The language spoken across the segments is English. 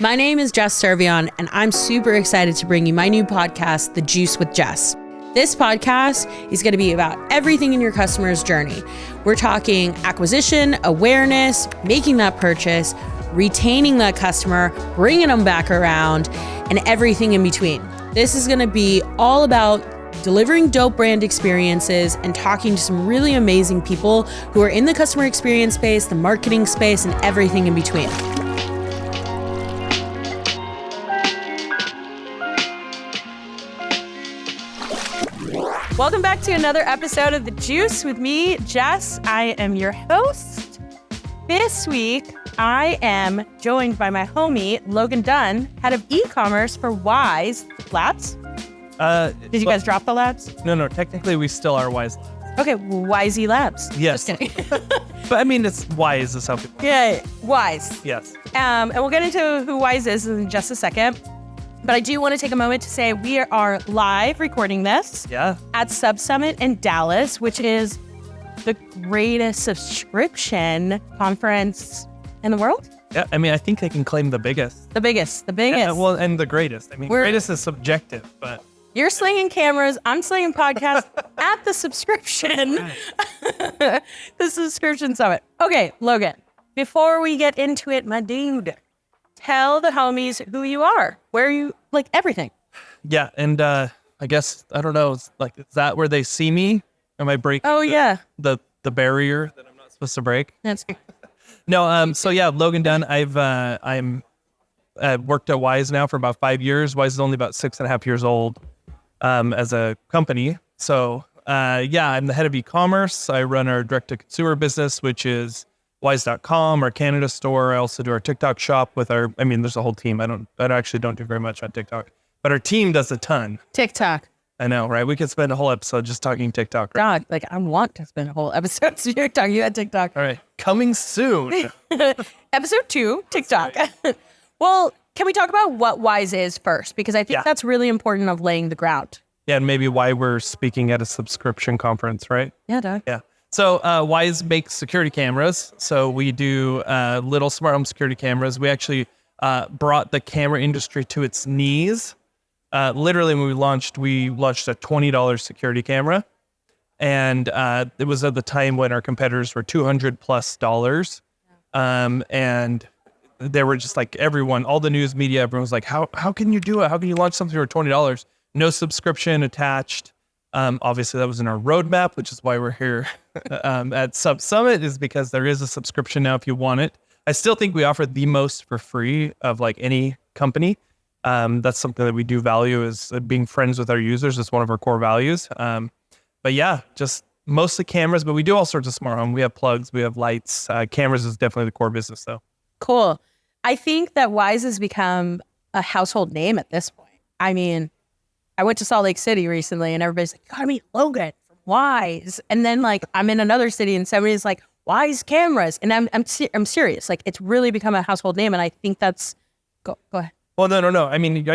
My name is Jess Cervellon, and I'm super excited to bring you my new podcast, The Juice with Jess. This podcast is going to be about everything in your customer's journey. We're talking acquisition, awareness, making that purchase, retaining that customer, bringing them back around, and everything in between. This is going to be all about delivering dope brand experiences and talking to some really amazing people who are in the customer experience space, the marketing space, and everything in between. Welcome back to another episode of The Juice with me, Jess. I am your host. This week, I am joined by my homie, Logan Dunn, head of e-commerce for Wyze Labs. Did you guys drop the labs? No. Technically, we still are Wyze Labs. Okay, Wyze Labs. Yes. Just kidding. But I mean, it's Wyze is how people. Yeah, Wyze. Yes. And we'll get into who Wyze is in just a second. But I do want to take a moment to say we are live recording this at SubSummit in Dallas, which is the greatest subscription conference in the world. Yeah, I mean, I think they can claim the biggest. The biggest. Yeah, well, and the greatest. I mean, greatest is subjective, but... You're slinging cameras, I'm slinging podcasts at the subscription. The subscription summit. Okay, Logan, before we get into it, my dude, tell the homies who you are, where you, like everything. Yeah, and I guess, I don't know, is that where they see me? Am I breaking the barrier that I'm not supposed to break? That's No, so yeah, Logan Dunn. I'm worked at Wyze now for about 5 years. Wyze is only about 6.5 years old as a company. So I'm the head of e-commerce. I run our direct-to-consumer business, which is Wyze.com, our Canada store. I also do our TikTok shop with there's a whole team. I actually don't do very much on TikTok, but our team does a ton. TikTok. I know, right? We could spend a whole episode just talking TikTok. Right? God, I want to spend a whole episode talking about TikTok. All right, coming soon. Episode 2, TikTok. Right. Well, can we talk about what Wyze is first? Because I think that's really important of laying the ground. Yeah, and maybe why we're speaking at a subscription conference, right? Yeah, Doug. Yeah. So Wyze makes security cameras. So we do little smart home security cameras. We actually brought the camera industry to its knees. Literally, when we launched a $20 security camera. And it was at the time when our competitors were $200+. And they were just like everyone, all the news media, everyone was like, how can you do it? How can you launch something for $20? No subscription attached. Obviously, that was in our roadmap, which is why we're here at SubSummit, is because there is a subscription now if you want it. I still think we offer the most for free of any company. That's something that we do value, is being friends with our users. It's one of our core values. But yeah, just mostly cameras, but we do all sorts of smart home. We have plugs, we have lights. Cameras is definitely the core business though. Cool. I think that Wyze has become a household name at this point. I mean, I went to Salt Lake City recently and everybody's like, you gotta meet Logan from Wyze. And then I'm in another city and somebody's like, Wyze cameras. And I'm serious. It's really become a household name. And I think that's, go ahead. Well, no. I mean,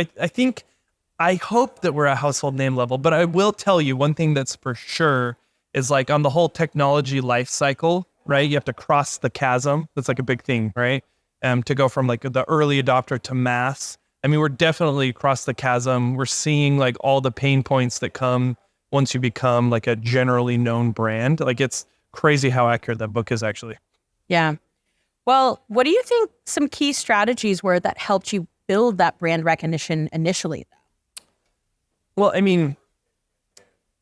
I hope that we're a household name level, but I will tell you one thing that's for sure is on the whole technology life cycle, right? You have to cross the chasm. That's a big thing, right? To go from the early adopter to mass. I mean, we're definitely across the chasm. We're seeing all the pain points that come once you become a generally known brand. It's crazy how accurate that book is actually. Yeah. Well, what do you think some key strategies were that helped you build that brand recognition initially, though? Well, I mean,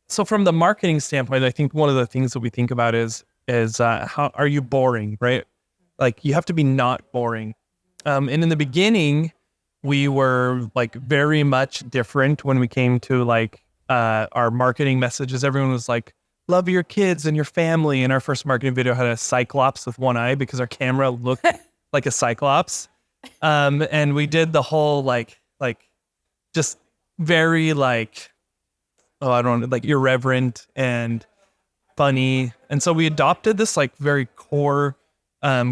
so from the marketing standpoint, I think one of the things that we think about is how are you boring, right? You have to be not boring. And in the beginning, we were very much different when we came to our marketing messages. Everyone was like, love your kids and your family. And our first marketing video had a cyclops with one eye because our camera looked like a cyclops. And we did the whole just very irreverent and funny. And so we adopted this very core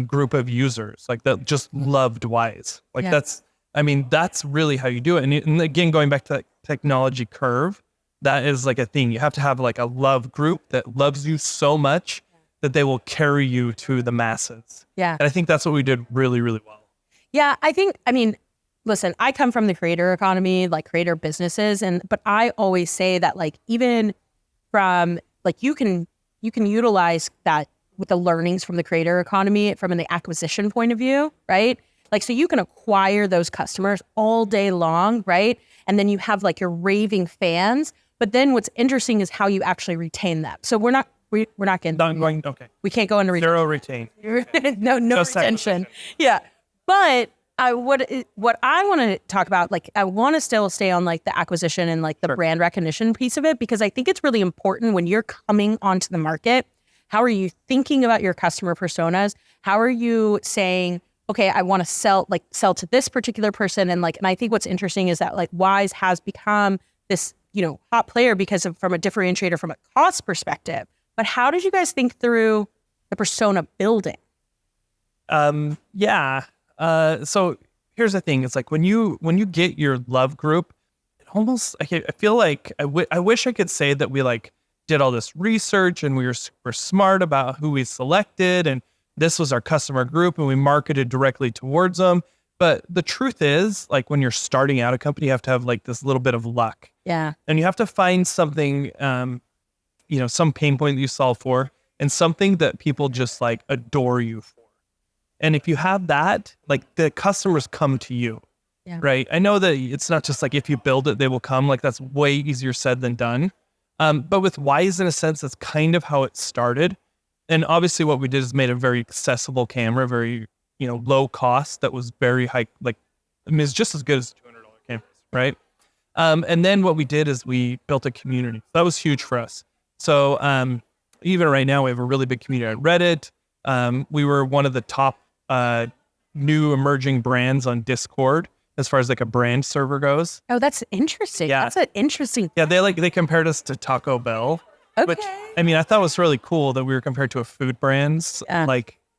group of users that just loved Wyze. That's really how you do it. And again, going back to that technology curve, that is a thing. You have to have a love group that loves you so much that they will carry you to the masses. Yeah. And I think that's what we did really, really well. Yeah, I think, listen, I come from the creator economy, like creator businesses, but I always say that like even from like you can utilize that with the learnings from the creator economy from the acquisition point of view, right? Like, so you can acquire those customers all day long, right? And then you have like your raving fans. But then what's interesting is how you actually retain them. So we're not getting okay. We can't go into zero retain. no Just retention. Yeah. But what I want to talk about, like I want to still stay on like the acquisition and like the brand recognition piece of it, because I think it's really important when you're coming onto the market. How are you thinking about your customer personas? How are you saying, okay, I want to sell to this particular person? And I think what's interesting is that like Wyze has become this, hot player because of from a differentiator from a cost perspective. But how did you guys think through the persona building? So here's the thing. It's like when you get your love group, it almost, I feel like I wish I could say that we like did all this research and we were super smart about who we selected and this was our customer group and we marketed directly towards them. But the truth is, like when you're starting out a company, you have to have like this little bit of luck. Yeah. And you have to find something, some pain point that you solve for and something that people just like adore you for. And if you have that, like the customers come to you, right? I know that it's not just like if you build it, they will come. Like that's way easier said than done. But with Wyze, in a sense, that's kind of how it started. And obviously what we did is made a very accessible camera, very, low cost that was very high, it's just as good as $200 cameras, right? And then what we did is we built a community. That was huge for us. So even right now, we have a really big community on Reddit. We were one of the top new emerging brands on Discord as far as like a brand server goes. Oh, that's interesting. Yeah. That's an interesting. Yeah, they compared us to Taco Bell. Okay. Which, I thought was really cool that we were compared to a food brand's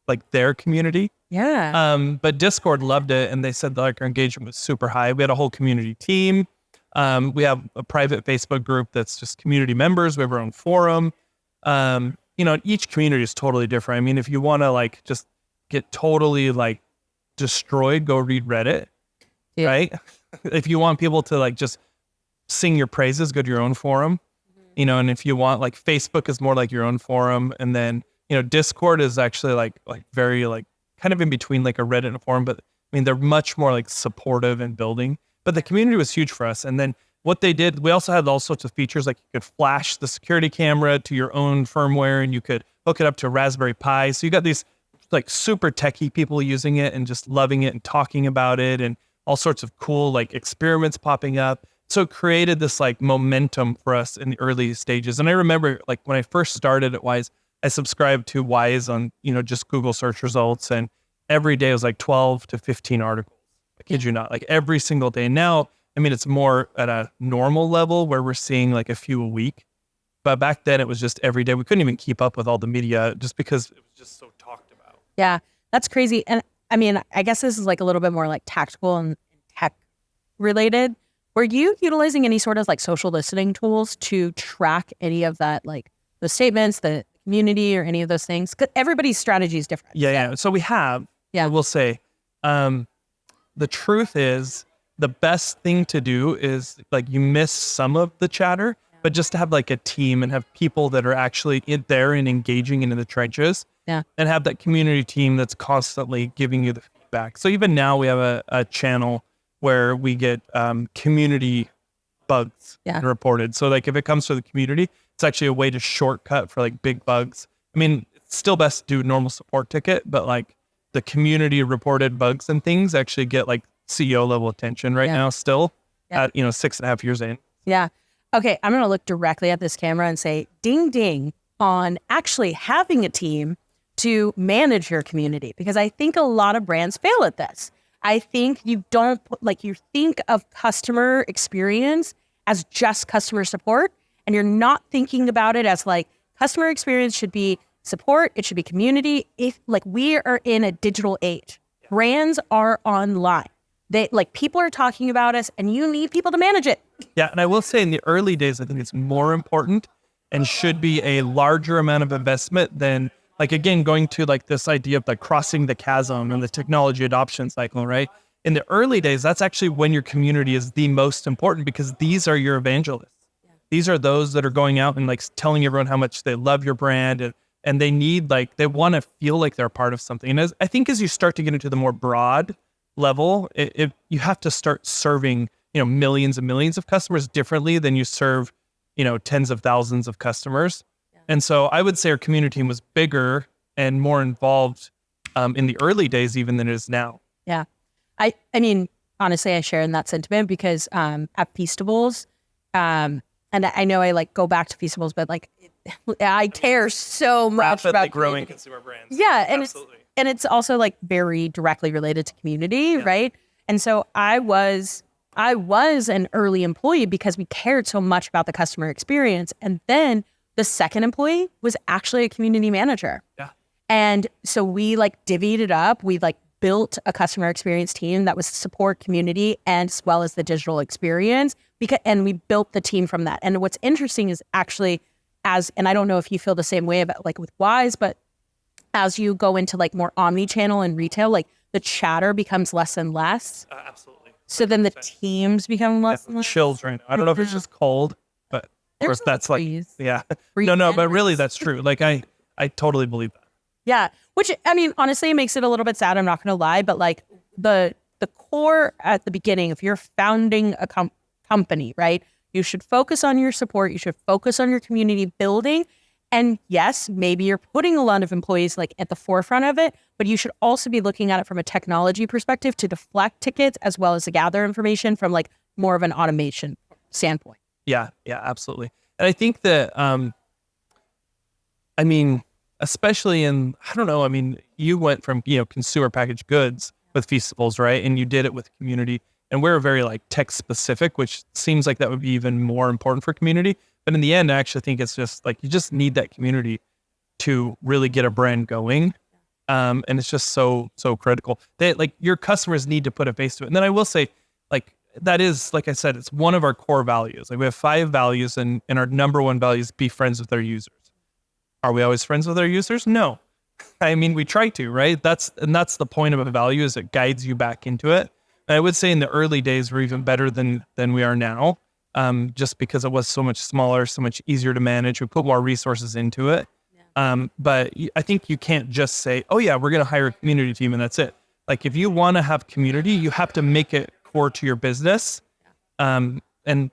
like their community. Yeah. But Discord loved it and they said that like our engagement was super high. We had a whole community team. We have a private Facebook group that's just community members. We have our own forum. Each community is totally different. If you want to like just get totally like destroyed, go read Reddit, right? If you want people to like just sing your praises, go to your own forum, and if you want like Facebook is more like your own forum. And then, Discord is actually like very like kind of in between like a Reddit and a forum, but they're much more like supportive and building, but the community was huge for us. And then what they did, we also had all sorts of features, like you could flash the security camera to your own firmware and you could hook it up to a Raspberry Pi. So you got these like super techie people using it and just loving it and talking about it and all sorts of cool like experiments popping up. So it created this like momentum for us in the early stages. And I remember like when I first started at Wyze, I subscribed to Wyze on, just Google search results. And every day it was like 12 to 15 articles. I kid you not, like every single day. Now, it's more at a normal level where we're seeing like a few a week. But back then it was just every day. We couldn't even keep up with all the media just because it was just so talked about. Yeah, that's crazy. And I guess this is like a little bit more like tactical and tech related. Were you utilizing any sort of like social listening tools to track any of that, like the statements, the community or any of those things? 'Cause everybody's strategy is different. Yeah. So we have, I will say, the truth is the best thing to do is like you miss some of the chatter, but just to have like a team and have people that are actually in there and engaging in the trenches and have that community team that's constantly giving you the feedback. So even now we have a channel where we get community bugs reported. So like if it comes to the community, it's actually a way to shortcut for like big bugs. It's still best to do a normal support ticket, but like the community reported bugs and things actually get like CEO level attention right now still at 6.5 years in. Yeah. Okay. I'm going to look directly at this camera and say, ding, ding on actually having a team to manage your community. Because I think a lot of brands fail at this. I think you don't you think of customer experience as just customer support, and you're not thinking about it as like customer experience should be support. It should be community. If like we are in a digital age, brands are online. They like people are talking about us and you need people to manage it. Yeah. And I will say in the early days, I think it's more important and should be a larger amount of investment than like, again, going to like this idea of like crossing the chasm and the technology adoption cycle, right? in the early days, that's actually when your community is the most important, because these are your evangelists. These are those that are going out and like telling everyone how much they love your brand, and they need, like, they want to feel like they're a part of something. And I think as you start to get into the more broad level, you have to start serving, millions and millions of customers differently than you serve, tens of thousands of customers. Yeah. And so I would say our community team was bigger and more involved in the early days even than it is now. Yeah. I mean, honestly, I share in that sentiment because at Feastables, and I know I like go back to Feastables, but like I care so much about growing consumer brands. Yeah, and it's also like very directly related to community, right? And so I was an early employee because we cared so much about the customer experience, and then the second employee was actually a community manager. Yeah, and so we like divvied it up. We like built a customer experience team that was support community and as well as the digital experience, and we built the team from that. And what's interesting is actually and I don't know if you feel the same way about like with Wyze, but as you go into like more omni-channel and retail, like the chatter becomes less and less. Absolutely. So then the teams become less and less. Chills right now. I don't know if it's just cold, but of course that's like, yeah. No, but really that's true. Like I totally believe that. Yeah. Which, I mean, honestly, it makes it a little bit sad. I'm not going to lie, but like the core at the beginning, if you're founding a company, right? You should focus on your support. You should focus on your community building. And yes, maybe you're putting a lot of employees like at the forefront of it, but you should also be looking at it from a technology perspective to deflect tickets as well as to gather information from like more of an automation standpoint. Yeah, absolutely. And I think that, I mean, especially in, I don't know, I mean, you went from, consumer packaged goods with Feastables, right? And you did it with community. And we're very like tech specific, which seems like that would be even more important for community. But in the end, I actually think it's just like, you just need that community to really get a brand going. And it's just so critical. Like your customers need to put a face to it. And then I will say, like, that is, like I said, it's one of our core values. Like we have 5 values and our number one value is be friends with our users. Are we always friends with our users? No. I mean, we try to, right? That's the point of a value, is it guides you back into it. And I would say in the early days, we're even better than we are now, just because it was so much smaller, so much easier to manage. We put more resources into it. Yeah. But I think you can't just say, oh yeah, we're going to hire a community team and that's it. Like if you want to have community, you have to make it core to your business. And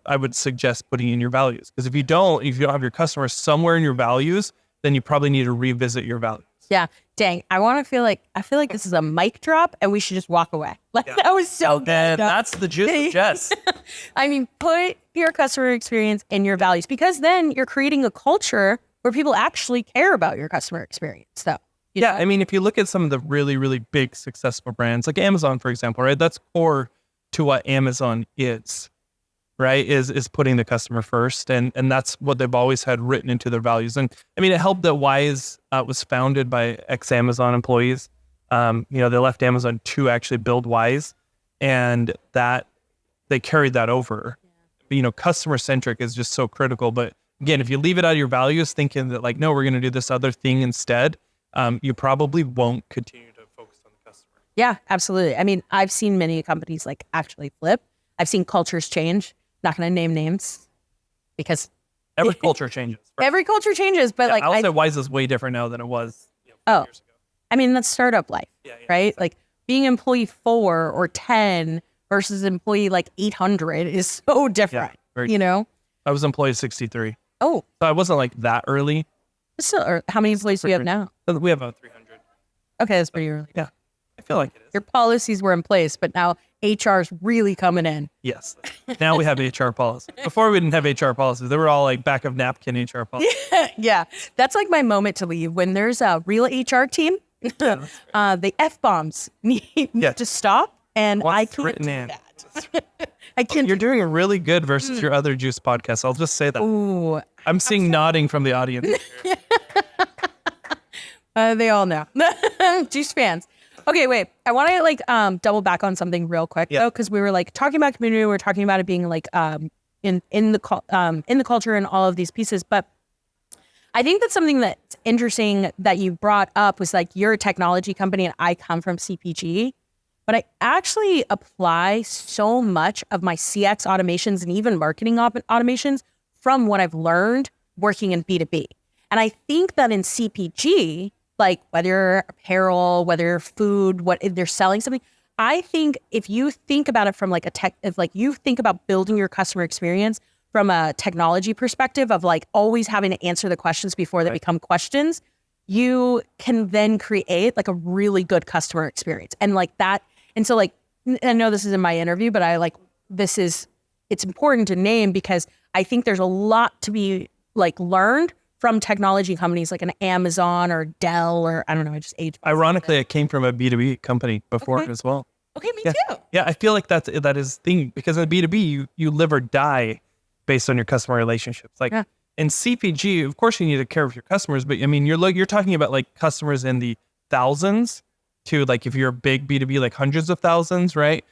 I would suggest putting in your values, because if you don't have your customers somewhere in your values, then you probably need to revisit your values. Yeah. Dang. I feel like this is a mic drop and we should just walk away. Like that was so good. And that's the juice of Jess. I mean, put your customer experience in your values, because then you're creating a culture where people actually care about your customer experience. So yeah, I mean, if you look at some of the really, really big successful brands like Amazon, for example, right? That's core to what Amazon is, right? Is putting the customer first. And that's what they've always had written into their values. And I mean, it helped that Wyze was founded by ex-Amazon employees. They left Amazon to actually build Wyze, and that they carried that over. Yeah. Customer-centric is just so critical. But again, if you leave it out of your values thinking that like, no, we're going to do this other thing instead, you probably won't continue to focus on the customer. Yeah, absolutely. I mean, I've seen many companies like actually flip. I've seen cultures change. Not going to name names because every culture changes. Right? Every culture changes, but like I'll say Wyze is way different now than it was 5 years ago. I mean, that's startup life, right? Exactly. Like being employee 4 or 10 versus employee like 800 is so different. Yeah, I was employee 63. Oh, so I wasn't like that early. So, how many employees do we have now? We have about 300. Okay, that's pretty early. Yeah, I feel like it is. Your policies were in place, but now HR's really coming in. Yes. Now we have HR policies. Before we didn't have HR policies. They were all like back of napkin HR policies. Yeah. That's like my moment to leave. When there's a real HR team, the F-bombs need to stop. And I can't do that. I can't. You're doing really good versus your other Juice podcast. I'll just say that. Ooh, I'm seeing nodding from the audience. They all know. Juice fans. Okay, wait. I want to double back on something real quick though, because we were like talking about community. We were talking about it being like in the culture and all of these pieces. But I think that's something that's interesting that you brought up was like you're a technology company and I come from CPG, but I actually apply so much of my CX automations and even marketing automations from what I've learned working in B2B. And I think that in CPG, like whether you're apparel, whether you're food, what if they're selling something, I think if you think about it from like if like you think about building your customer experience from a technology perspective of like always having to answer the questions before they become questions, you can then create like a really good customer experience. And like that, and so like, I know this is in my interview, but it's important to name because I think there's a lot to be like learned from technology companies like an Amazon or Dell or I don't know, I just aged. Ironically, I came from a B2B company before as well. Okay, me too. Yeah, I feel like that is the thing because in B2B, you live or die based on your customer relationships. Like in CPG, of course you need to care for your customers, but I mean, you're talking about like customers in the thousands to like, if you're a big B2B, like hundreds of thousands, right?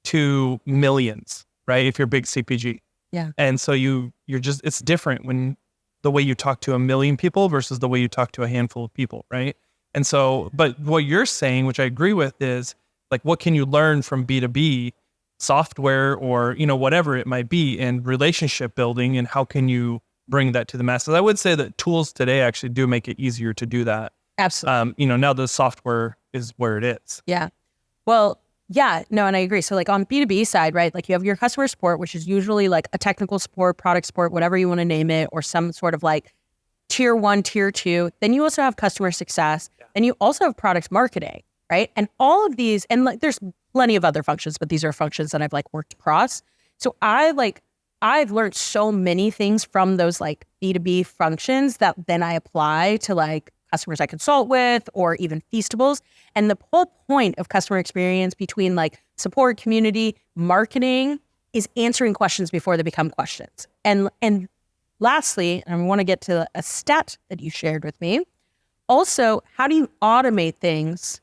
To millions, right? If you're big CPG. Yeah. And so you're just, it's different when the way you talk to a million people versus the way you talk to a handful of people, right? And so, but what you're saying, which I agree with, is like, what can you learn from B2B software or, whatever it might be in relationship building, and how can you bring that to the masses? I would say that tools today actually do make it easier to do that. Absolutely. Now the software is where it is. Yeah. Well, yeah, no, and I agree. So like on B2B side, right, like you have your customer support, which is usually like a technical support, product support, whatever you want to name it, or some sort of like tier 1, tier 2. Then you also have customer success. Then you also have product marketing, right? And all of these, and like there's plenty of other functions, but these are functions that I've like worked across. So I've learned so many things from those like B2B functions that then I apply to like customers I consult with or even Feastables. And the whole point of customer experience between like support, community, marketing is answering questions before they become questions. And lastly, and I want to get to a stat that you shared with me. Also, how do you automate things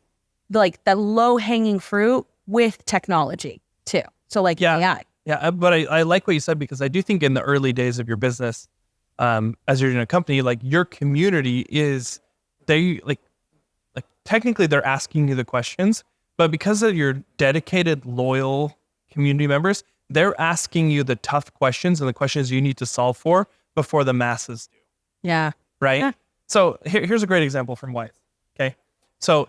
like that low hanging fruit with technology too? So like AI. Yeah, but I like what you said, because I do think in the early days of your business, as you're in a company, like your community is, they like technically they're asking you the questions, but because of your dedicated, loyal community members, they're asking you the tough questions and the questions you need to solve for before the masses do. Yeah. Right? Yeah. So here's a great example from Wyze. Okay. So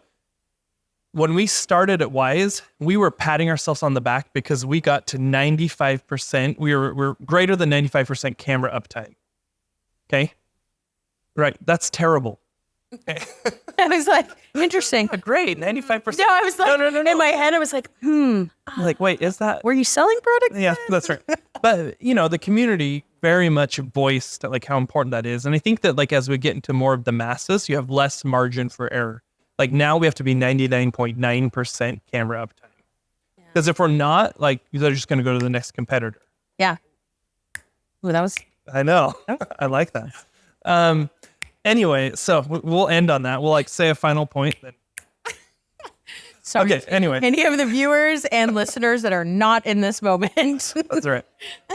when we started at Wyze, we were patting ourselves on the back because we got to 95%. We're greater than 95% camera uptime. Okay. Right. That's terrible. Okay. I was like, interesting. Great. 95%. No, I was like, no. in my head, I was like, Like, wait, is that? Were you selling products? Yeah, that's right. But, the community very much voiced like how important that is. And I think that like, as we get into more of the masses, you have less margin for error. Like now we have to be 99.9% camera uptime. Because if we're not, like, they're just going to go to the next competitor. Yeah. Ooh, that was... I know. I like that. Anyway, so we'll end on that. We'll like say a final point. Then. Sorry. Okay, anyway. Any of the viewers and listeners that are not in this moment. That's right.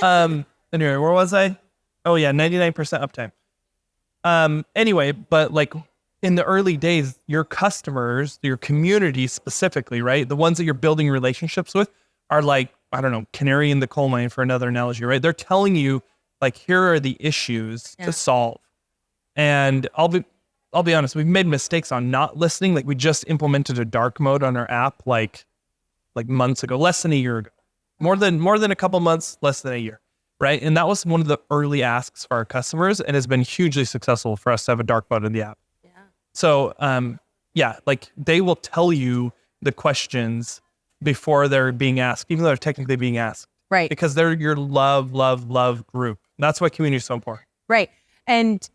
Anyway, where was I? Oh yeah, 99% uptime. Anyway, but like in the early days, your customers, your community specifically, right? The ones that you're building relationships with are like, I don't know, canary in the coal mine for another analogy, right? They're telling you like, here are the issues to solve. And I'll be honest, we've made mistakes on not listening. Like we just implemented a dark mode on our app like months ago, less than a year ago, more than a couple months, less than a year. Right. And that was one of the early asks for our customers and has been hugely successful for us to have a dark mode in the app. Yeah. So, like they will tell you the questions before they're being asked, even though they're technically being asked. Right. Because they're your love group. That's why community is so important. Right. And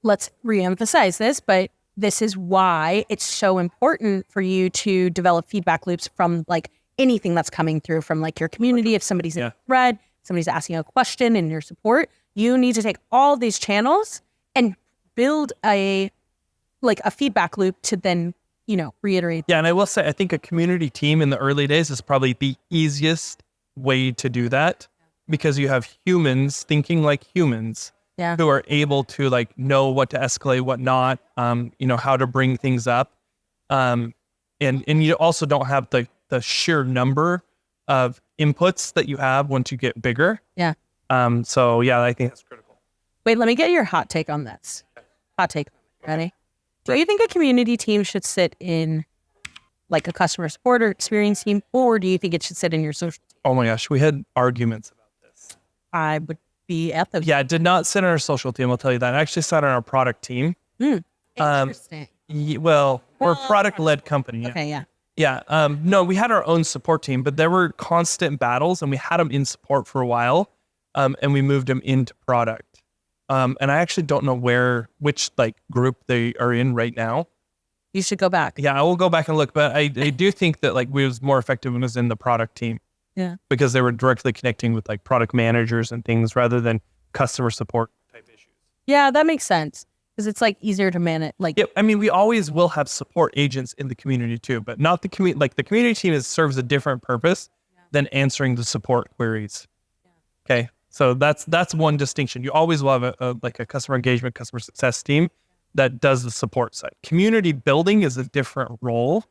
let's reemphasize this, but this is why it's so important for you to develop feedback loops from like anything that's coming through from like your community. If somebody's in a thread, somebody's asking a question in your support, you need to take all these channels and build a feedback loop to then, reiterate. Yeah. And I will say, I think a community team in the early days is probably the easiest way to do that because you have humans thinking like humans. Yeah. Who are able to like know what to escalate, what not, how to bring things up. And and you also don't have the sheer number of inputs that you have once you get bigger. Yeah. So yeah, I think that's critical. Wait, let me get your hot take on this. Hot take. Ready? Do you think a community team should sit in like a customer support or experience team, or do you think it should sit in your social team? Oh my gosh, we had arguments about this. I would be at those. Yeah, it did not sit on our social team, I'll tell you that. It actually sat on our product team. Interesting. Well, we're a product-led company. Yeah. Okay, yeah. Yeah. No, we had our own support team, but there were constant battles, and we had them in support for a while, and we moved them into product. And I actually don't know which like group they are in right now. You should go back. Yeah, I will go back and look, but I do think that like we was more effective when it was in the product team. Yeah. Because they were directly connecting with like product managers and things rather than customer support type issues. Yeah, that makes sense. Because it's like easier to manage. Like, yeah, I mean, we always will have support agents in the community too, but not the community. Like the community team serves a different purpose than answering the support queries. Yeah. Okay, so that's one distinction. You always will have a customer engagement, customer success team that does the support side. Community building is a different role,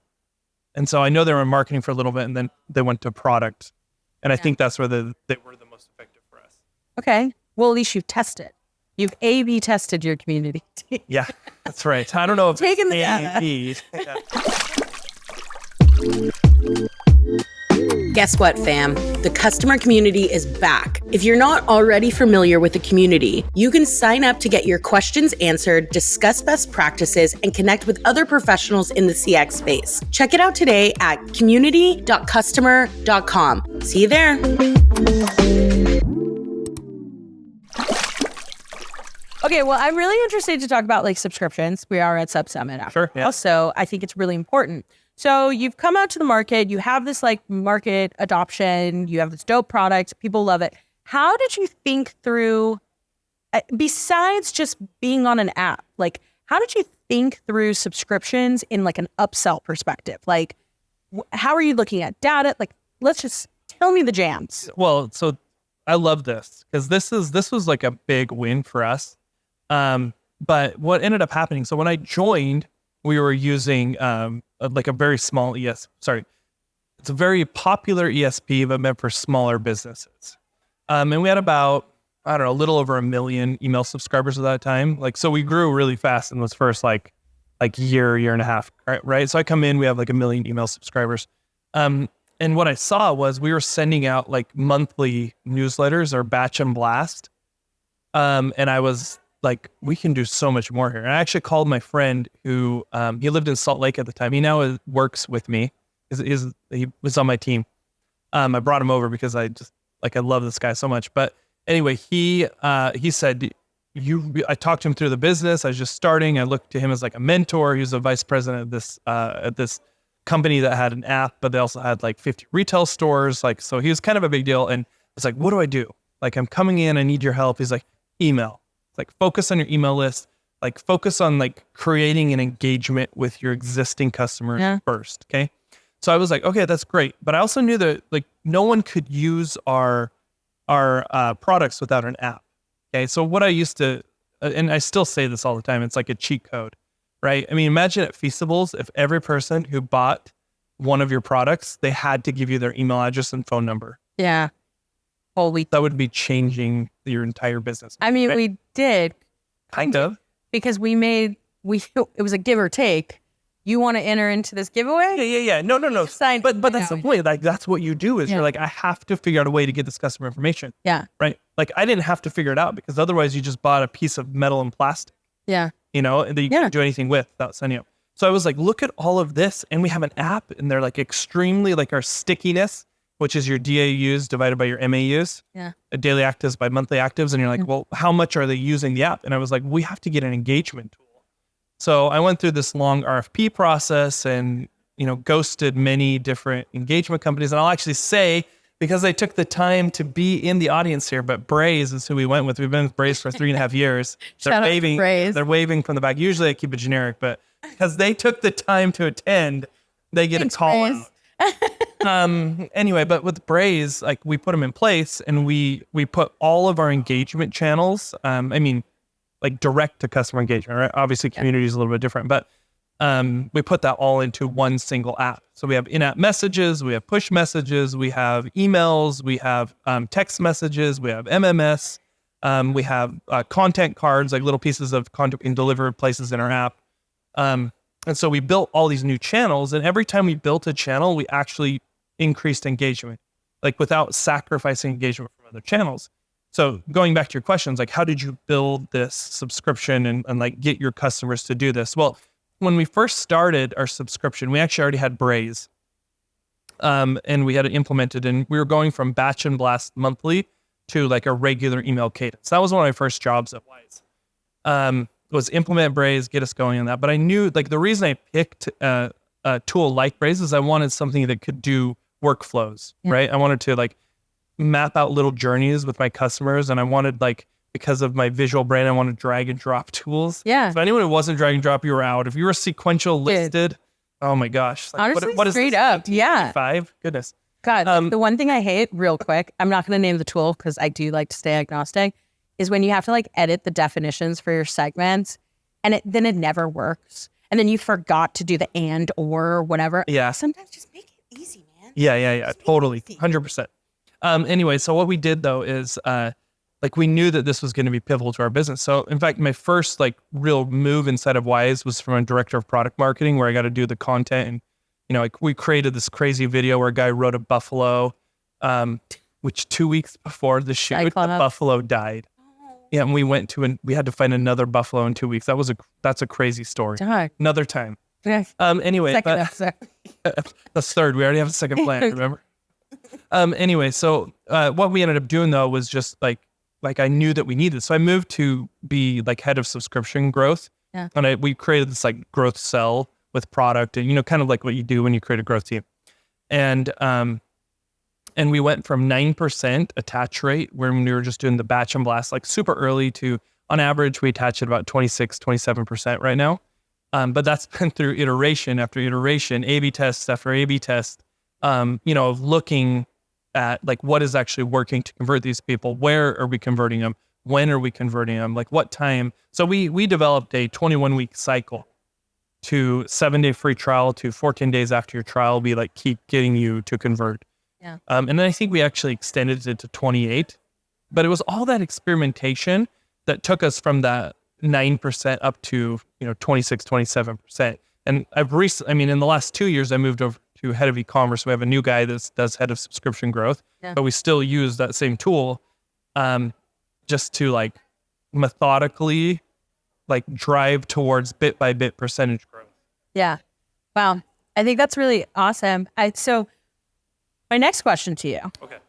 and so I know they were in marketing for a little bit, and then they went to product, and I think that's where they were the most effective for us. Okay, well, at least you've tested. You've A/B tested your community team. Yeah, that's right. I don't know if taking the A/B. Guess what, fam? The customer community is back. If you're not already familiar with the community, you can sign up to get your questions answered, discuss best practices, and connect with other professionals in the CX space. Check it out today at community.customer.com. See you there. Okay, well, I'm really interested to talk about like subscriptions. We are at SubSummit after. Sure, yeah. So I think it's really important. So you've come out to the market, you have this like market adoption, you have this dope product, people love it. How did you think through, besides just being on an app, like how did you think through subscriptions in like an upsell perspective? Like how are you looking at data? Like, let's just tell me the jams. Well, so I love this because this was like a big win for us. But what ended up happening, so when I joined, we were using like a very small it's a very popular ESP, but meant for smaller businesses. And we had about, I don't know, a little over 1 million email subscribers at that time. Like, so we grew really fast in those first like year and a half, right? So I come in, we have like 1 million email subscribers. And what I saw was we were sending out like monthly newsletters or batch and blast. And I was like, we can do so much more here. And I actually called my friend who, he lived in Salt Lake at the time. He now works with me. He was on my team. I brought him over because I love this guy so much. But anyway, he said, I talked to him through the business. I was just starting. I looked to him as like a mentor. He was a vice president of this, at this company that had an app, but they also had like 50 retail stores. Like, so he was kind of a big deal. And I was like, what do I do? Like, I'm coming in, I need your help. He's like, email. Like, focus on your email list, like focus on like creating an engagement with your existing customers first. Okay. So I was like, okay, that's great. But I also knew that like no one could use our products without an app. Okay. So what I used to, and I still say this all the time, it's like a cheat code, right? I mean, imagine at Feastables, if every person who bought one of your products, they had to give you their email address and phone number. Yeah. Holy. That would be changing your entire business. I mean, right? we did. Kind of. Because it was a give or take. You want to enter into this giveaway? Yeah. No. But that's the point. Like, that's what you do is Yeah. you're like, I have to figure out a way to get this customer information. Yeah. Right. Like, I didn't have to figure it out because otherwise you just bought a piece of metal and plastic, Yeah. and that you can't do anything with without signing up. So I was like, look at all of this. And we have an app, and they're like extremely like our stickiness, which is your DAUs divided by your MAUs, daily actives by monthly actives. And you're like, well, how much are they using the app? And I was like, we have to get an engagement tool. So I went through this long RFP process and, ghosted many different engagement companies. And I'll actually say, because they took the time to be in the audience here, but Braze is who we went with. We've been with Braze for 3.5 years. Shout out to Braze. They're waving from the back. Usually I keep it generic, but because they took the time to attend, they get Thanks, a call Braze. out. Anyway, but with Braze, like we put them in place and we put all of our engagement channels, like direct to customer engagement, right? Obviously community is a little bit different, but we put that all into one single app. So we have in-app messages, we have push messages, we have emails, we have text messages, we have MMS, we have content cards, like little pieces of content we can deliver places in our app. And so we built all these new channels, and every time we built a channel, we actually increased engagement, like without sacrificing engagement from other channels. So going back to your questions, like how did you build this subscription and like get your customers to do this? Well, when we first started our subscription, we actually already had Braze, and we had it implemented, and we were going from batch and blast monthly to like a regular email cadence. That was one of my first jobs at Wyze, was implement Braze, get us going on that. But I knew like the reason I picked a tool like Braze is I wanted something that could do workflows, right? I wanted to like map out little journeys with my customers, and I wanted like, because of my visual brand, I want to drag and drop tools. Yeah. So anyone who wasn't drag and drop, you were out. If you were sequential listed, oh my gosh. Like, Honestly, what is straight this? up. Yeah. 5? Goodness. God, the one thing I hate real quick, I'm not going to name the tool because I do like to stay agnostic, is when you have to like edit the definitions for your segments and then it never works. And then you forgot to do the and or whatever. Yeah. Sometimes just make it easy, man. Yeah. Totally. 100%. Anyway, so what we did though is, like we knew that this was going to be pivotal to our business. So in fact, my first like real move inside of Wyze was from a director of product marketing, where I got to do the content. And, you know, like we created this crazy video where a guy rode a buffalo, which 2 weeks before the shoot, the buffalo died. Yeah. And we had to find another buffalo in 2 weeks. That's a crazy story. Another time. Yeah. Anyway, Second episode. That's third. We already have a second plan, remember? Anyway, so what we ended up doing though was just like I knew that we needed. So I moved to be like head of subscription growth. Yeah. And we created this like growth cell with product, and, you know, kind of like what you do when you create a growth team. And we went from 9% attach rate when we were just doing the batch and blast, like super early, to on average, we attach at about 26, 27% right now. But that's been through iteration after iteration, A/B tests after A/B test, you know, looking at like what is actually working to convert these people. Where are we converting them? When are we converting them? Like what time? So we developed a 21-week cycle to 7-day free trial to 14 days after your trial. We like keep getting you to convert. Yeah. And then I think we actually extended it to 28, but it was all that experimentation that took us from that 9% up to, you know, 26, 27%. And in the last 2 years, I moved over to head of e-commerce. We have a new guy that does head of subscription growth, but we still use that same tool, just to like methodically like drive towards bit by bit percentage growth. Yeah. Wow. I think that's really awesome. So my next question to you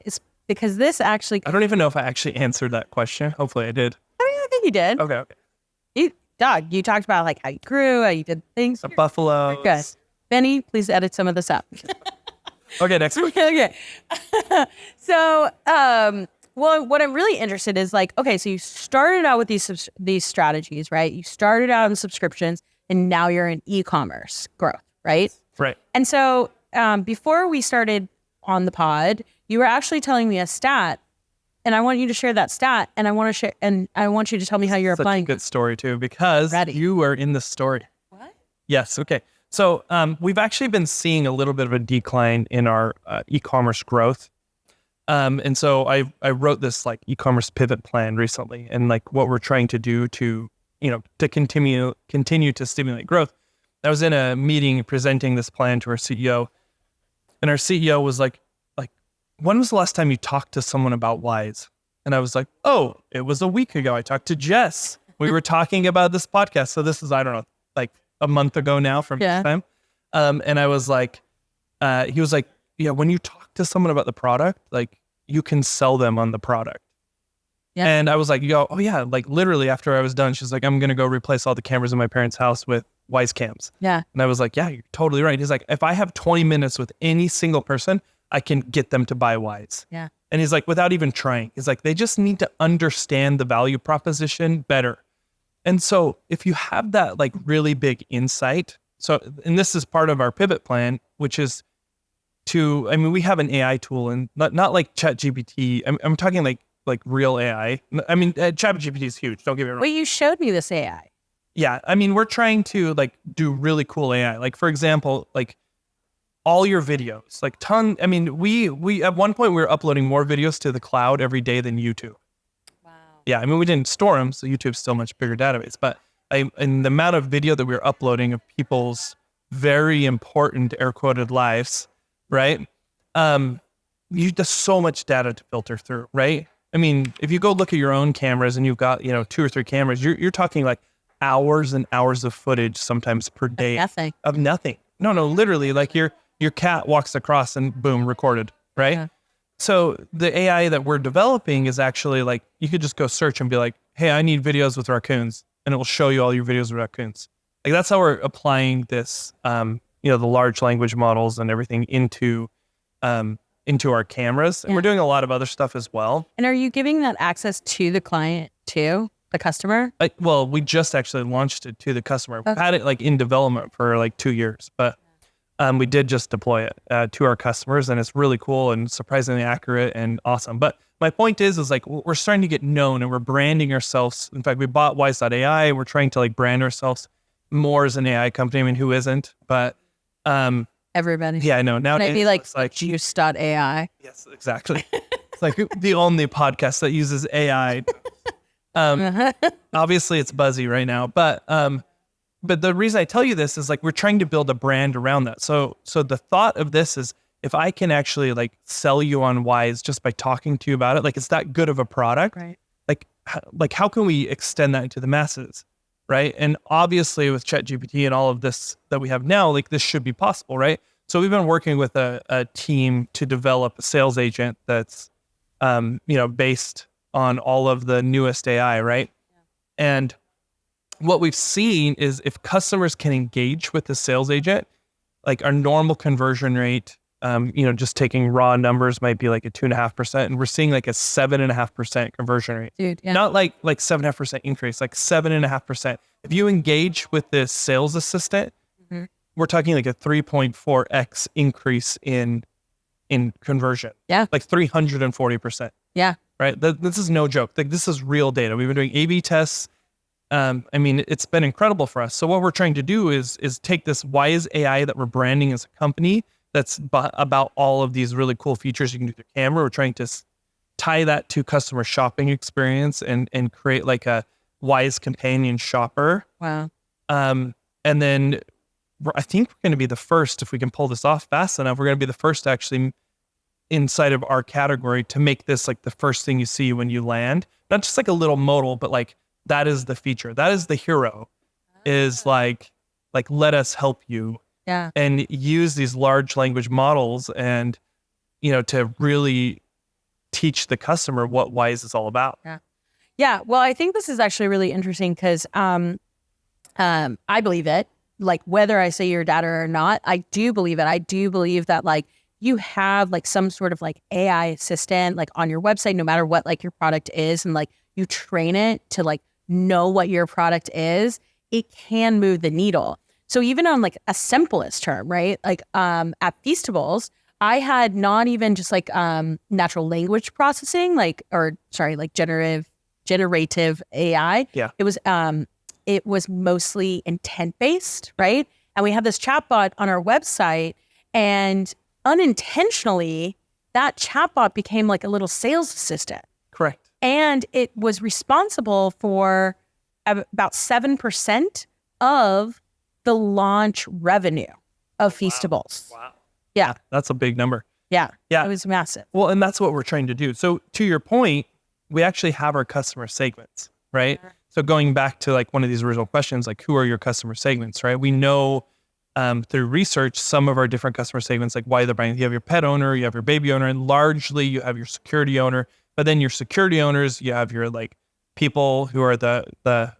is, because this actually, I don't even know if I actually answered that question. Hopefully I did. I think you did. Okay. You talked about like how you grew, how you did things. The buffalo. Good. Benny, please edit some of this out. Okay, next question. Okay. So, well, what I'm really interested is like, okay, so you started out with these strategies, right? You started out in subscriptions, and now you're in e-commerce growth, right? Right. And so, before we started on the pod, you were actually telling me a stat, and I want you to share that stat, and I want you to tell me how you're applying. Such a good story too, because you were in the story. What? Yes. Okay. So we've actually been seeing a little bit of a decline in our e-commerce growth. And so I wrote this like e-commerce pivot plan recently, and like what we're trying to do to, you know, to continue to stimulate growth. I was in a meeting presenting this plan to our CEO, and our CEO was like, when was the last time you talked to someone about Wyze? And I was like, oh, it was a week ago. I talked to Jess. We were talking about this podcast. So this is, I don't know, like a month ago now from this time. And I was like, he was like, yeah, when you talk to someone about the product, like you can sell them on the product. Yeah. And I was like, oh yeah, like literally after I was done, she's like, I'm going to go replace all the cameras in my parents' house with Wyze cams. Yeah. And I was like, yeah, you're totally right. He's like, if I have 20 minutes with any single person, I can get them to buy Wyze. Yeah. And he's like, without even trying, he's like, they just need to understand the value proposition better. And so if you have that like really big insight, and this is part of our pivot plan, which is we have an AI tool, and not like ChatGPT. I'm talking like real AI. I mean, ChatGPT is huge. Don't get me wrong. Wait, you showed me this AI. Yeah, I mean, we're trying to like do really cool AI. Like for example, like all your videos, like I mean, we at one point we were uploading more videos to the cloud every day than YouTube. Wow. Yeah, I mean, we didn't store them, so YouTube's still a much bigger database. But and the amount of video that we were uploading of people's very important air quoted lives, right? There's so much data to filter through, right? I mean, if you go look at your own cameras and you've got 2 or 3 cameras, you're talking like hours and hours of footage sometimes per day Nothing. of nothing. No, literally, like your cat walks across and boom, recorded, right? Yeah. So the AI that we're developing is actually like, you could just go search and be like, hey, I need videos with raccoons, and it will show you all your videos with raccoons. Like that's how we're applying this, the large language models and everything into our cameras. And we're doing a lot of other stuff as well. And are you giving that access to the client too, the customer? Well, we just actually launched it to the customer. We've had it like in development for like 2 years, but we did just deploy it to our customers, and it's really cool and surprisingly accurate and awesome. But my point is like we're starting to get known and we're branding ourselves. In fact, we bought Wyze.ai. We're trying to like brand ourselves more as an AI company. I mean, who isn't? But everybody. Yeah, I know. Now maybe like juice.ai. Yes, exactly. It's like the only podcast that uses AI. Obviously, it's buzzy right now, but the reason I tell you this is like we're trying to build a brand around that. So the thought of this is if I can actually like sell you on Wyze just by talking to you about it, like it's that good of a product, right? Like how can we extend that into the masses, right? And obviously with ChatGPT and all of this that we have now, like this should be possible, right? So we've been working with a team to develop a sales agent that's, based on all of the newest AI, right? Yeah. And what we've seen is if customers can engage with the sales agent, like our normal conversion rate, just taking raw numbers might be like a 2.5%, and we're seeing like a 7.5% conversion rate. Dude, yeah. Not like 7.5% increase, like 7.5%. If you engage with this sales assistant, we're talking like a 3.4x increase in conversion. Yeah. Like 340%. Yeah. Right. This is no joke. Like this is real data. We've been doing A/B tests. I mean, it's been incredible for us. So what we're trying to do is take this Wyze AI that we're branding as a company that's about all of these really cool features you can do with your camera. We're trying to tie that to customer shopping experience and create like a Wyze companion shopper. Wow. And then I think we're going to be the first, if we can pull this off fast enough, we're going to be the first actually inside of our category to make this like the first thing you see when you land. Not just like a little modal, but like that is the feature. That is the hero, is like let us help you. Yeah. And use these large language models and, to really teach the customer what Wyze is all about. Yeah. Yeah. Well, I think this is actually really interesting because I believe it. Like whether I say your data or not, I do believe it. I do believe that like you have like some sort of like AI assistant like on your website, no matter what like your product is, and like you train it to like know what your product is, it can move the needle. So even on like a simplest term, right? Like at Feastables, I had not even just like natural language processing, like generative AI. Yeah. It was mostly intent based, right? And we have this chatbot on our website, and unintentionally, that chatbot became like a little sales assistant. Correct. And it was responsible for about 7% of the launch revenue of Feastables. Wow. Yeah. That's a big number. Yeah. Yeah. It was massive. Well, and that's what we're trying to do. So to your point, we actually have our customer segments, right? Yeah. So going back to like one of these original questions, like who are your customer segments, right? We know through research, some of our different customer segments, like why they're buying. You have your pet owner, you have your baby owner, and largely you have your security owner. But then your security owners, you have your like people who are the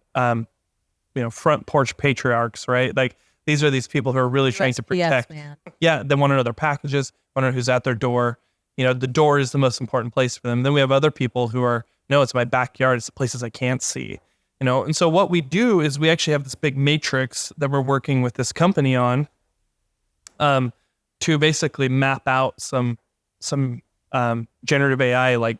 front porch patriarchs, right? Like these are these people who are really trying to protect. Yeah, they want to know their packages, want to know who's at their door. The door is the most important place for them. Then we have other people who are, no, it's my backyard. It's the places I can't see. And so what we do is we actually have this big matrix that we're working with this company on to basically map out some generative AI, like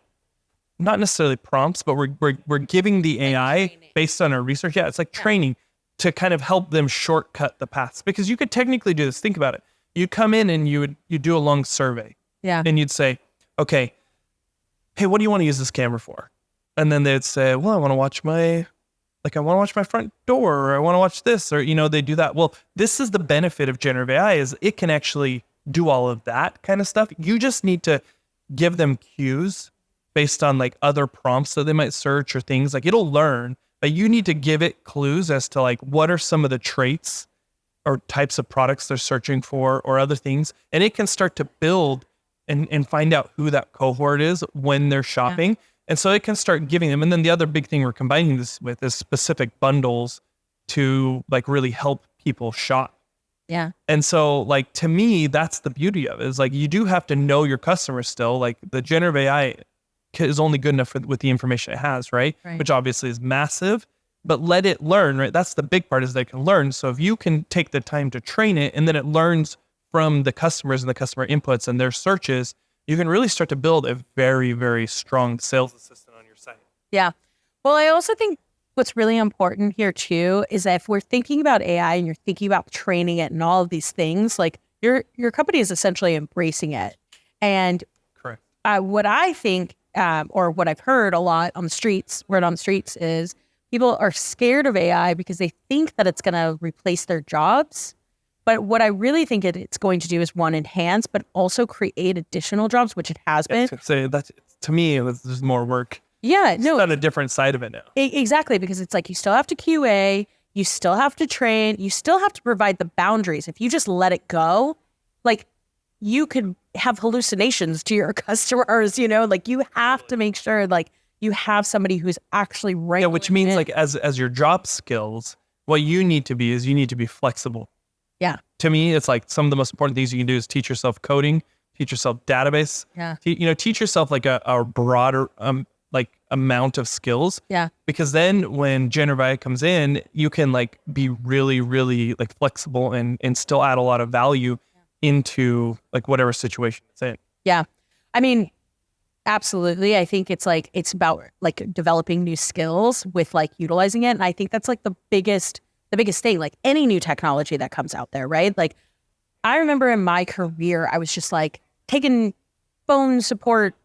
not necessarily prompts, but we're giving the AI based on our research. Yeah, it's like training. to kind of help them shortcut the paths. Because you could technically do this. Think about it. You come in and you do a long survey. Yeah. And you'd say, okay, hey, what do you want to use this camera for? And then they'd say, well, I want to watch my front door, or I want to watch this, or, they do that. Well, this is the benefit of generative AI, is it can actually do all of that kind of stuff. You just need to give them cues based on like other prompts that they might search or things. Like, it'll learn, but you need to give it clues as to like what are some of the traits or types of products they're searching for or other things. And it can start to build and find out who that cohort is when they're shopping. Yeah. And so it can start giving them. And then the other big thing we're combining this with is specific bundles to like really help people shop. Yeah. And so like, to me, that's the beauty of it, is like, you do have to know your customers still. Like, the generative AI is only good enough with the information it has, right? Which obviously is massive, but let it learn, right? That's the big part, is they can learn. So if you can take the time to train it, and then it learns from the customers and the customer inputs and their searches, you can really start to build a very, very strong sales assistant on your site. Yeah. Well, I also think what's really important here too is that if we're thinking about AI and you're thinking about training it and all of these things, like your company is essentially embracing it. And correct. What I think, or what I've heard a lot on the streets, word on the streets, is people are scared of AI because they think that it's going to replace their jobs. But what I really think it's going to do is, one, enhance, but also create additional jobs, which it has been. So that's, to me, there's more work. Yeah, no. It's on a different side of it now. Exactly, because it's like you still have to QA, you still have to train, you still have to provide the boundaries. If you just let it go, like, you could have hallucinations to your customers, like, you have to make sure like you have somebody who's actually right. Yeah, which means like as your job skills, what you need to be flexible. Yeah. To me, it's like some of the most important things you can do is teach yourself coding, teach yourself database. Yeah. Teach yourself like a broader like amount of skills. Yeah. Because then when generative AI comes in, you can like be really, really like flexible and still add a lot of value into like whatever situation it's in. Yeah. I mean, absolutely. I think it's about like developing new skills with like utilizing it. And I think that's like the biggest thing, like any new technology that comes out there, right? Like, I remember in my career, I was just like taking phone support,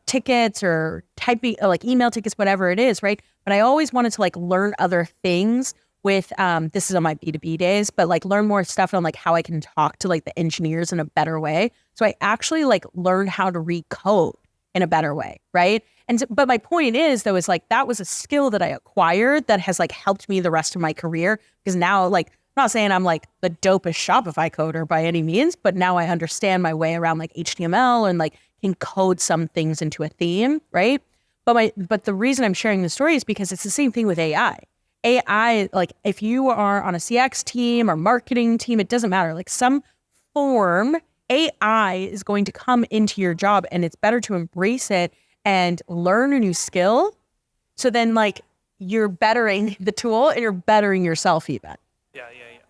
tickets, or typing like email tickets, whatever it is, right? But I always wanted to like learn other things with, this is on my B2B days, but like learn more stuff on like how I can talk to like the engineers in a better way. So I actually like learned how to read code in a better way, right? But my point is, though, is like that was a skill that I acquired that has like helped me the rest of my career, because now, like, I'm not saying I'm like the dopest Shopify coder by any means, but now I understand my way around like HTML and like can code some things into a theme, right? But the reason I'm sharing the story is because it's the same thing with AI. AI, like if you are on a CX team or marketing team, it doesn't matter. Like some form, AI is going to come into your job, and it's better to embrace it and learn a new skill. So then like you're bettering the tool and you're bettering yourself even. Yeah.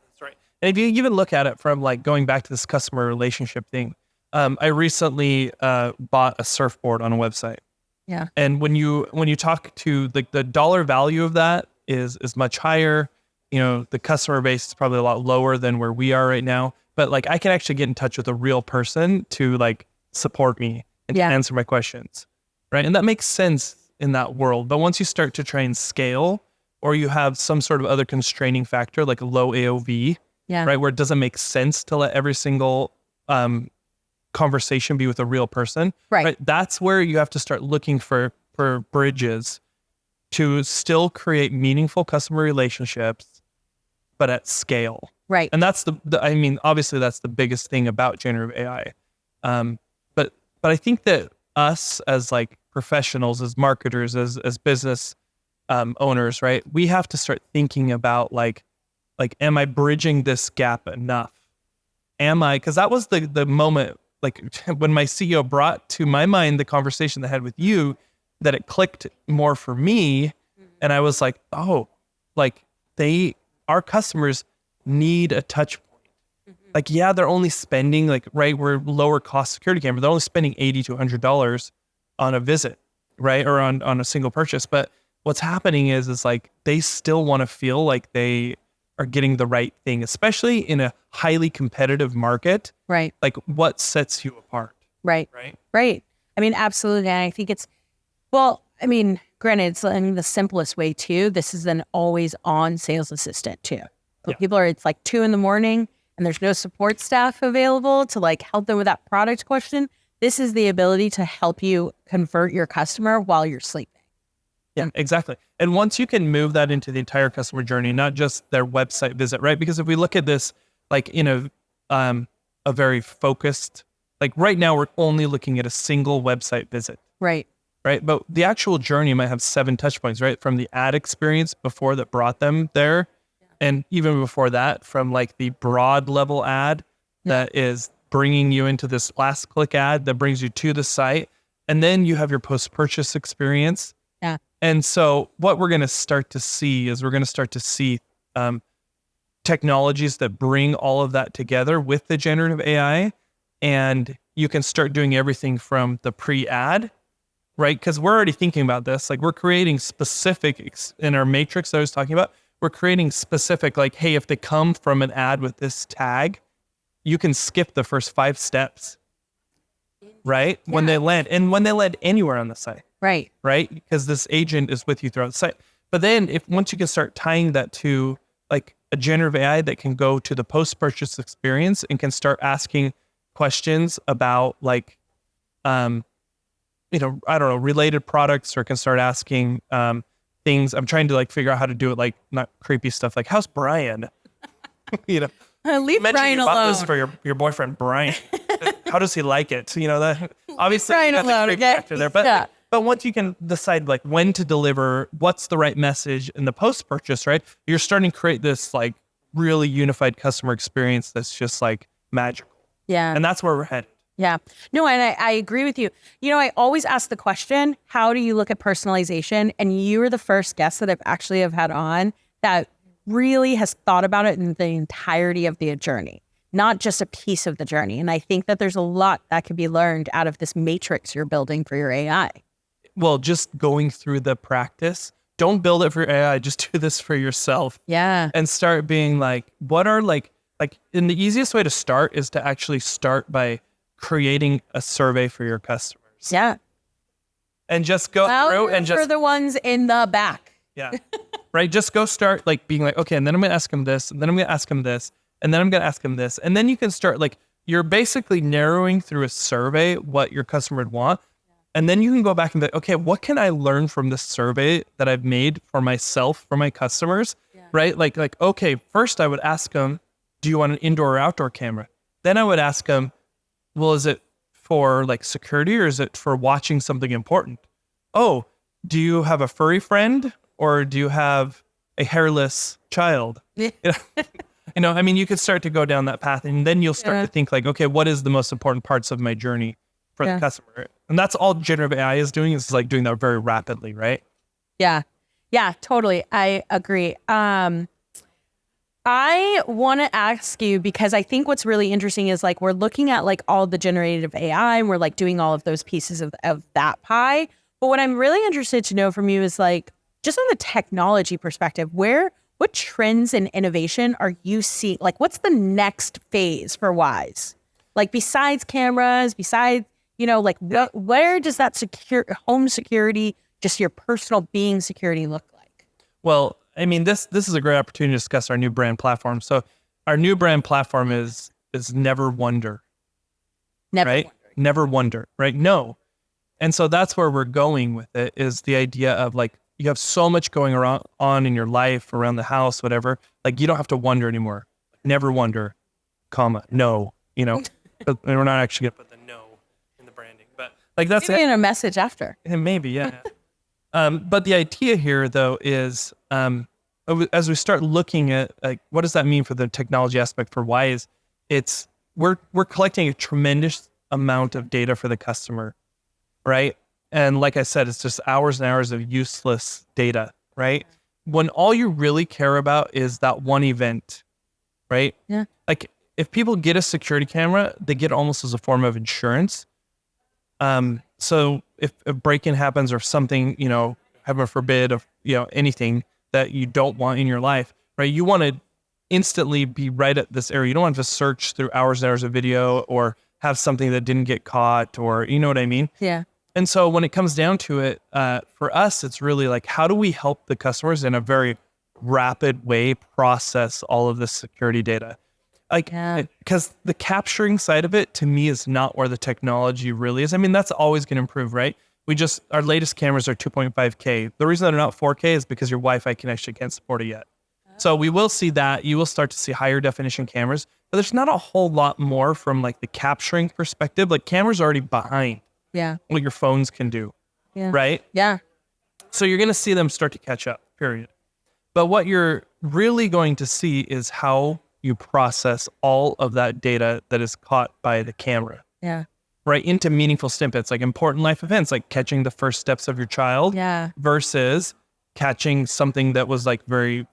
That's right. And if you even look at it from like going back to this customer relationship thing, I recently bought a surfboard on a website. Yeah. And when you talk to the dollar value of that is much higher. The customer base is probably a lot lower than where we are right now. But like I can actually get in touch with a real person to like support me and to answer my questions. Right. And that makes sense in that world. But once you start to try and scale, or you have some sort of other constraining factor, like a low AOV, right, where it doesn't make sense to let every single conversation be with a real person, right? That's where you have to start looking for bridges to still create meaningful customer relationships, but at scale. Right. And that's I mean, obviously that's the biggest thing about generative AI. But I think that us as like professionals, as marketers, as business owners, right? We have to start thinking about like, am I bridging this gap enough? Because that was the moment, like when my CEO brought to my mind the conversation that I had with you, that it clicked more for me. And I was like, oh, like our customers need a touch point. Like, yeah, they're only spending like, right, we're lower cost security camera. They're only spending $80 to $100 on a visit, right? Or on a single purchase. But what's happening is like, they still want to feel like they are getting the right thing, especially in a highly competitive market. Right. Like what sets you apart? Right. Right. Right. I mean, absolutely. And I think granted, it's the simplest way too. This is an always on sales assistant too. So Yeah. it's like 2 a.m. and there's no support staff available to like help them with that product question. This is the ability to help you convert your customer while you're sleeping. Yeah, exactly. And once you can move that into the entire customer journey, not just their website visit, right? Because if we look at this like in a very focused, like right now we're only looking at a single website visit. Right. Right. But the actual journey might have 7 touch points, right? From the ad experience before that brought them there. And even before that, from like the broad level ad that is bringing you into this last click ad that brings you to the site. And then you have your post-purchase experience. Yeah. And so what we're going to start to see is technologies that bring all of that together with the generative AI. And you can start doing everything from the pre-ad, right? Because we're already thinking about this. Like we're creating specific in our matrix that I was talking about. We're creating specific, like, hey, if they come from an ad with this tag, you can skip the first 5 steps, right? Yeah. When they land anywhere on the site. Right. Right? Because this agent is with you throughout the site. But then once you can start tying that to like a generative AI that can go to the post-purchase experience and can start asking questions about like, I don't know, related products, or can start asking things. I'm trying to like figure out how to do it, like not creepy stuff like, how's Brian? Leave Brian you alone. Bought this for your boyfriend Brian. How does he like it? That obviously Brian that's alone, a creep okay? factor there. But but once you can decide like when to deliver, what's the right message in the post-purchase, right? You're starting to create this like really unified customer experience that's just like magical. Yeah. And that's where we're headed. Yeah. No, and I agree with you. I always ask the question, how do you look at personalization? And you are the first guest that I've actually have had on that really has thought about it in the entirety of the journey, not just a piece of the journey. And I think that there's a lot that can be learned out of this matrix you're building for your AI. Well, just going through the practice, don't build it for AI, just do this for yourself. Yeah. And start being like, what are like, and the easiest way to start is to actually start by creating a survey for your customers. Yeah. And just go through and just for the ones in the back. Yeah. Right. Just go start like being like, okay, and then I'm going to ask them this, and then I'm going to ask them this, and then I'm going to ask them this. And then you can start like, you're basically narrowing through a survey what your customer would want. And then you can go back and be like, okay, what can I learn from this survey that I've made for myself, for my customers? Yeah. Right. Like, okay, first I would ask them, do you want an indoor or outdoor camera? Then I would ask them, well, is it for like security or is it for watching something important? Oh, do you have a furry friend or do you have a hairless child? Yeah. I mean, you could start to go down that path and then you'll start to think like, okay, what is the most important parts of my journey for the customer? And that's all generative AI is doing, is like doing that very rapidly, right? Yeah. Yeah, totally. I agree. I want to ask you, because I think what's really interesting is like, we're looking at like all the generative AI and we're like doing all of those pieces of that pie. But what I'm really interested to know from you is like, just on the technology perspective, what trends and innovation are you seeing? Like, what's the next phase for Wyze? Like besides cameras, like where does that home security, just your personal being security look like? Well, I mean, this is a great opportunity to discuss our new brand platform. So our new brand platform is never wonder. Never wonder, right? No. And so that's where we're going with it, is the idea of like, you have so much going on in your life, around the house, whatever, like you don't have to wonder anymore. Never wonder, no, but we're not actually going to put the no in the branding, but like that's maybe in a message after. Maybe, yeah. But the idea here, though, is as we start looking at like what does that mean for the technology aspect for Wyze, it's we're collecting a tremendous amount of data for the customer, right? And like I said, it's just hours and hours of useless data, right? When all you really care about is that one event, right? Yeah. Like if people get a security camera, they get it almost as a form of insurance. So if a break-in happens or something, heaven forbid, of anything that you don't want in your life, right? You want to instantly be right at this area. You don't have to search through hours and hours of video or have something that didn't get caught, or you know what I mean? Yeah. And so when it comes down to it, for us, it's really like, how do we help the customers in a very rapid way process all of this security data? Like, because the capturing side of it to me is not where the technology really is. I mean, that's always going to improve, right? Our latest cameras are 2.5K. The reason they're not 4K is because your Wi-Fi connection can't support it yet. So we will see that. You will start to see higher definition cameras, but there's not a whole lot more from like the capturing perspective. Like cameras are already behind what your phones can do, right? Yeah. So you're going to see them start to catch up, period. But what you're really going to see is how you process all of that data that is caught by the camera. Yeah. Right, into meaningful snippets, like important life events, like catching the first steps of your child versus catching something that was like very,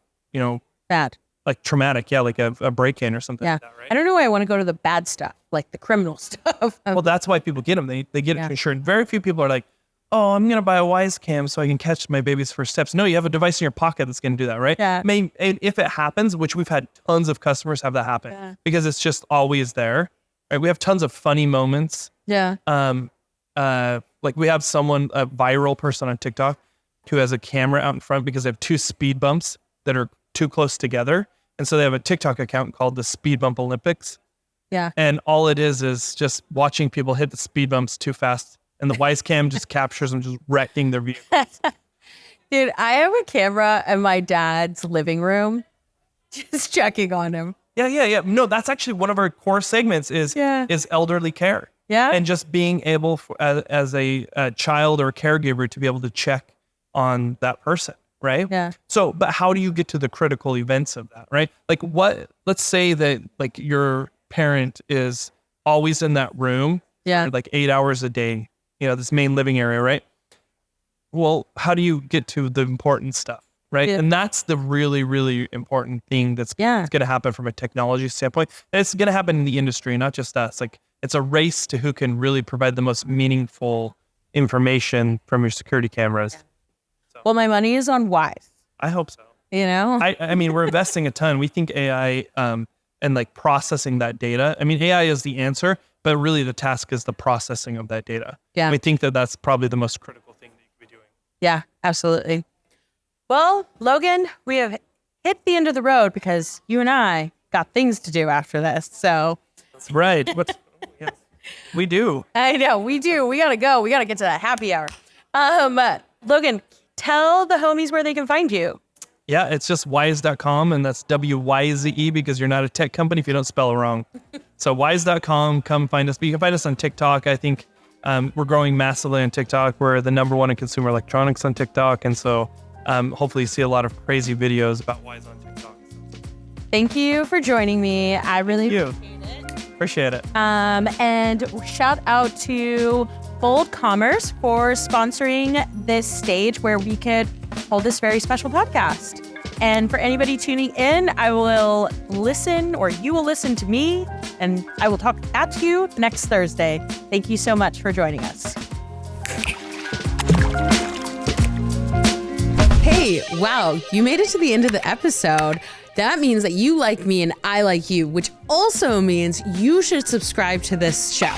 bad, like traumatic. Yeah, like a break-in or something like that, right? I don't know why I want to go to the bad stuff, like the criminal stuff. Well, that's why people get them. They get it to ensure. And very few people are like, oh, I'm going to buy a Wyze cam so I can catch my baby's first steps. No, you have a device in your pocket that's going to do that, right? Yeah. If it happens, which we've had tons of customers have that happen because it's just always there. Right? We have tons of funny moments. Yeah. Like we have a viral person on TikTok who has a camera out in front because they have two speed bumps that are too close together. And so they have a TikTok account called the Speed Bump Olympics. Yeah. And all it is just watching people hit the speed bumps too fast. And the Wyze cam just captures them just wrecking their view. Dude, I have a camera in my dad's living room just checking on him. Yeah. No, that's actually one of our core segments is elderly care. Yeah. And just being able as a child or a caregiver to be able to check on that person, right? Yeah. So, but how do you get to the critical events of that, right? Like let's say that like your parent is always in that room for like 8 hours a day, this main living area, right? Well, how do you get to the important stuff? Right. Yeah. And that's the really, really important thing that's going to happen from a technology standpoint. And it's going to happen in the industry, not just us. Like it's a race to who can really provide the most meaningful information from your security cameras. Yeah. So. Well, my money is on Wyze. I hope so. I mean, we're investing a ton. We think AI and like processing that data. I mean, AI is the answer, but really the task is the processing of that data. Yeah. We think that that's probably the most critical thing that you could be doing. Yeah, absolutely. Well, Logan, we have hit the end of the road because you and I got things to do after this. So that's right. Yes, we do. I know we do. We got to go. We got to get to that happy hour. Logan, tell the homies where they can find you. Yeah, it's just wyze.com, and that's WYZE because you're not a tech company if you don't spell it wrong. So wyze.com, come find us. But you can find us on TikTok. I think we're growing massively on TikTok. We're the #1 in consumer electronics on TikTok. And so hopefully you see a lot of crazy videos about Wyze on TikTok. Thank you for joining me. I really appreciate it. And shout out to Bold Commerce for sponsoring this stage where we could hold this very special podcast. And for anybody tuning in, I will listen, or you will listen to me, and I will talk at you next Thursday. Thank you so much for joining us. Hey, wow, you made it to the end of the episode. That means that you like me and I like you, which also means you should subscribe to this show.